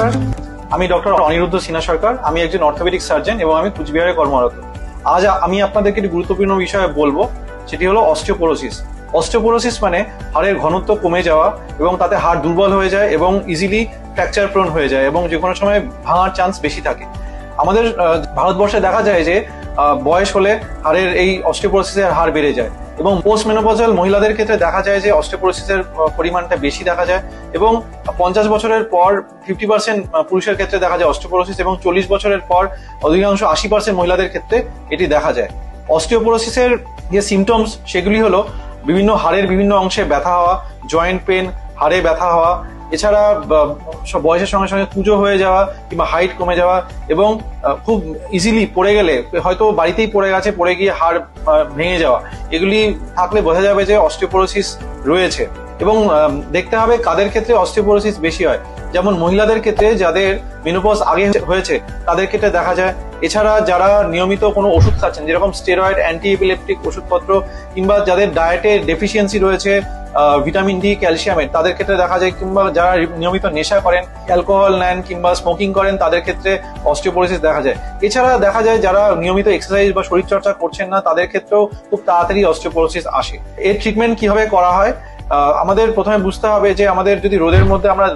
নমস্কার, আমি ডক্টর অনিরুদ্ধ সিনহা সরকার। আমি একজন অর্থোপেডিক সার্জন এবং আমি কুচবিহারে কর্মরত। আজ আমি আপনাদেরকে একটি গুরুত্বপূর্ণ বিষয়ে বলবো, সেটি হলো অস্টিওপোরোসিস। অস্টিওপোরোসিস মানে হাড়ের ঘনত্ব কমে যাওয়া এবং তাতে হাড় দুর্বল হয়ে যায় এবং ইজিলি ফ্র্যাকচার প্রোন হয়ে যায় এবং যে কোনো সময় ভাঙার চান্স বেশি থাকে। আমাদের ভারতবর্ষে দেখা যায় যে বয়স হলে হাড়ের এই অস্টিওপোরোসিসের হার বেড়ে যায় এবং পোস্ট মেনোপজাল মহিলাদের ক্ষেত্রে দেখা যায় যে অস্টিওপোরোসিসের পরিমাণটা বেশি দেখা যায় এবং 50 বছরের পর 50% পুরুষের ক্ষেত্রে দেখা যায় অস্টিওপোরোসিস এবং 40 বছরের পর অধিকাংশ 80% মহিলাদের ক্ষেত্রে এটি দেখা যায়। অস্টিওপোরোসিসের যে সিমটমস সেগুলি হলো বিভিন্ন হাড়ের বিভিন্ন অংশে ব্যথা হওয়া, জয়েন্ট পেন, হাড়ে ব্যথা হওয়া, এছাড়া বয়সের সঙ্গে সঙ্গে কুঁজো হয়ে যাওয়া কিংবা হাইট কমে যাওয়া এবং খুব ইজিলি পড়ে গেলে, হয়তো বাড়িতেই পড়ে গেছে, পড়ে গিয়ে হাড় ভেঙে যাওয়া, এগুলি থাকলে বোঝা যাবে যে অস্টিওপোরোসিস রয়েছে। এবং দেখতে হবে কাদের ক্ষেত্রে অস্টিওপোরোসিস বেশি হয়। যেমন মহিলাদের ক্ষেত্রে যাদের মেনোপজ আগে হয়েছে তাদের ক্ষেত্রে দেখা যায়। এছাড়া যারা নিয়মিত কোনো ওষুধ খাচ্ছেন, যেরকম স্টেরয়েড, অ্যান্টি এপিলেপটিক ওষুধপত্র, কিংবা যাদের ডায়েটে ডেফিসিয়েন্সি রয়েছে ভিটামিন ডি, ক্যালসিয়ামের, তাদের ক্ষেত্রে দেখা যায়। কিংবা যারা নিয়মিত নেশা করেন, অ্যালকোহল নেন কিংবা স্মোকিং করেন, তাদের ক্ষেত্রে অস্টিওপোরোসিস দেখা যায়। এছাড়া দেখা যায় যারা নিয়মিত এক্সারসাইজ বা শরীরচর্চা করছেন না, তাদের ক্ষেত্রেও খুব তাড়াতাড়ি অস্টিওপোরোসিস আসে। এর ট্রিটমেন্ট কিভাবে করা হয়? আমাদের প্রথমে বুঝতে হবে যে আমাদের যদি রোদের মধ্যে আমরা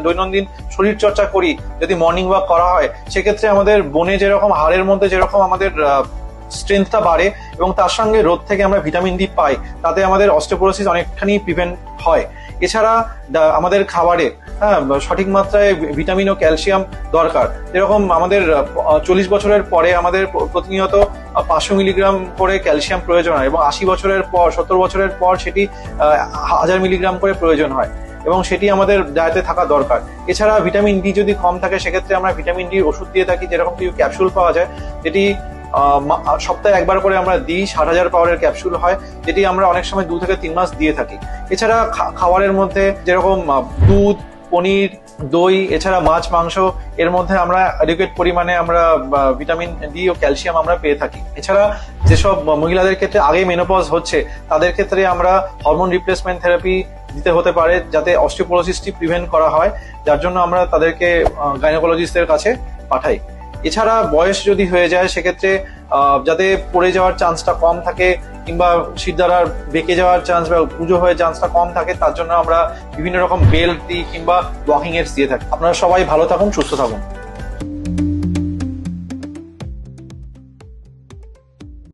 দৈনন্দিন শরীর চর্চা করি, যদি মর্নিং ওয়াক করা হয়, সেক্ষেত্রে আমাদের বনে যেরকম, হাড়ের মধ্যে যেরকম আমাদের স্ট্রেংথটা বাড়ে এবং তার সঙ্গে রোদ থেকে আমরা ভিটামিন ডি পাই, তাতে আমাদের অস্টিওপোরোসিস অনেকখানি প্রিভেন্ট হয়। এছাড়া আমাদের খাবারে সঠিক মাত্রায় ভিটামিন ও ক্যালসিয়াম দরকার। যেরকম আমাদের 40 বছরের পরে আমাদের প্রতিনিয়ত 500 মিলিগ্রাম করে ক্যালসিয়াম প্রয়োজন হয় এবং 80 বছরের পর, 70 বছরের পর সেটি 1000 মিলিগ্রাম করে প্রয়োজন হয় এবং সেটি আমাদের ডায়েটে থাকা দরকার। এছাড়া ভিটামিন ডি যদি কম থাকে, সেক্ষেত্রে আমরা ভিটামিন ডি ওষুধ দিয়ে থাকি, যেরকম কিছু ক্যাপসুল পাওয়া যায়, যেটি সপ্তাহে একবার করে আমরা দিই। 60,000 পাওয়ারের ক্যাপসুল হয়, যেটি আমরা অনেক সময় 2 থেকে 3 মাস দিয়ে থাকি। এছাড়া খাবারের মধ্যে যেরকম দুধ, পনির, দই, এছাড়া মাছ, মাংস, এর মধ্যে আমরা অ্যাডিকুয়েট পরিমাণে আমরা ভিটামিন ডি ও ক্যালসিয়াম আমরা পেয়ে থাকি। এছাড়া যেসব মহিলাদের ক্ষেত্রে আগেই মেনোপজ হচ্ছে, তাদের ক্ষেত্রে আমরা হরমোন রিপ্লেসমেন্ট থেরাপি দিতে হতে পারে, যাতে অস্টিওপোরোসিসটি প্রিভেন্ট করা হয়, যার জন্য আমরা তাদেরকে গাইনোকোলজিস্টের কাছে পাঠাই। এছাড়া বয়স যদি হয়ে যায়, সেক্ষেত্রে যাতে পড়ে যাওয়ার চান্সটা কম থাকে কিংবা শিরদাঁড়া বেঁকে যাওয়ার চান্স বা পুজো হয়ে চান্সটা কম থাকে, তার জন্য আমরা বিভিন্ন রকম বেল্ট দিই কিংবা ওয়াকিং এডস দিয়ে থাকি। আপনারা সবাই ভালো থাকুন, সুস্থ থাকুন।